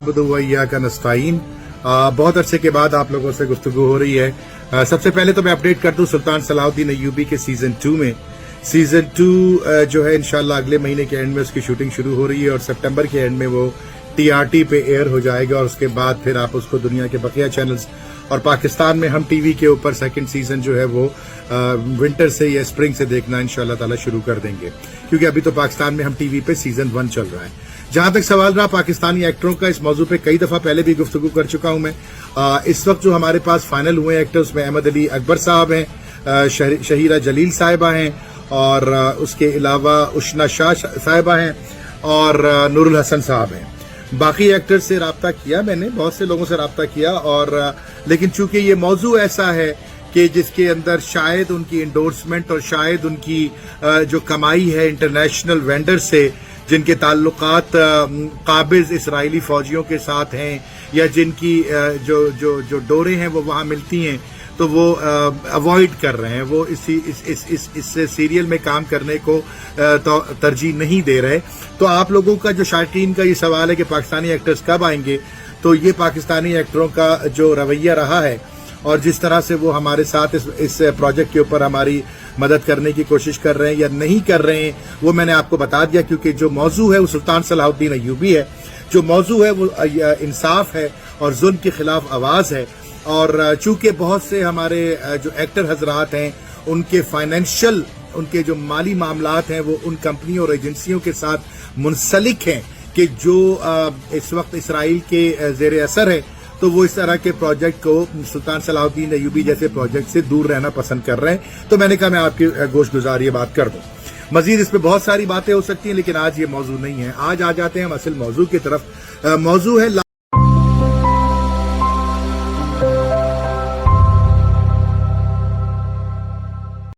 नअब्दुहु व इय्याका नस्तईन। बहुत अरसे के बाद आप लोगों से गुफ्तगू हो रही है। सबसे पहले तो मैं अपडेट कर दूं सुल्तान सलाहुद्दीन अय्यूबी के सीजन 2 में। सीजन 2 जो है इंशाल्लाह अगले महीने के एंड में उसकी शूटिंग शुरू हो रही है और सितंबर के एंड में वो TRT पे एयर हो जाएगा और उसके बाद फिर आप उसको दुनिया के बकिया चैनल्स और पाकिस्तान में हम टीवी के ऊपर सेकंड सीजन जो है वो विंटर से या स्प्रिंग से देखना इंशाल्लाह ताला शुरू कर देंगे, क्योंकि अभी तो पाकिस्तान में हम टीवी पे सीजन 1 चल रहा है। जहां तक सवाल रहा पाकिस्तानी एक्टरों का, इस मौजू पे कई दफा पहले भी गुफ्तगू कर चुका हूं मैं। इस वक्त जो हमारे पास फाइनल हुए एक्टर्स में अहमद अली अकबर साहब हैं, शहीरा जलील साहिबा हैं और उसके अलावा उशना शाह साहिबा हैं और नूरुल हसन साहब हैं। बाकी एक्टर्स से राब्ता किया मैंने, बहुत से लोगों से राब्ता किया और लेकिन चूंकि ये मौजू ऐसा है कि जिसके अंदर शायद उनकी इंडोर्समेंट और शायद उनकी जो कमाई है इंटरनेशनल वेंडर से जिनके ताल्लुकात काबिज इसराइली फौजियों के साथ हैं या जिनकी जो डोरे हैं वो वहाँ मिलती हैं, तो वो अवॉइड कर रहे हैं, वो इस सीरियल में काम करने को तरजीह नहीं दे रहे। तो आप लोगों का जो शायकीन का ये सवाल है कि पाकिस्तानी एक्टर्स कब आएंगे, तो ये पाकिस्तानी एक्टरों का जो रवैया रहा है और जिस तरह से वो हमारे साथ इस प्रोजेक्ट के ऊपर हमारी मदद करने की कोशिश कर रहे हैं या नहीं कर रहे हैं, वो मैंने आपको बता दिया। क्योंकि जो मौजू है वो सुल्तान सलाहुद्दीन अय्यूबी है, जो मौजू है वो इंसाफ है और जुल्म के खिलाफ आवाज है। और चूंकि बहुत से हमारे जो एक्टर हजरात हैं उनके फाइनेंशियल, उनके जो माली मामलात हैं वो उन कंपनियों और एजेंसियों के साथ मुंसलिक हैं कि जो इस वक्त इसराइल के जेर असर है, तो वो इस तरह के प्रोजेक्ट को सुल्तान सलाहुद्दीन अय्यूबी जैसे प्रोजेक्ट से दूर रहना पसंद कर रहे हैं। तो मैंने कहा मैं आपकी गोश गुजार ये बात कर दूं। मजीद इस पे बहुत सारी बातें हो सकती हैं लेकिन आज ये मौजू नहीं है। आज आ जाते हैं हम असल मौजू की तरफ। मौजू है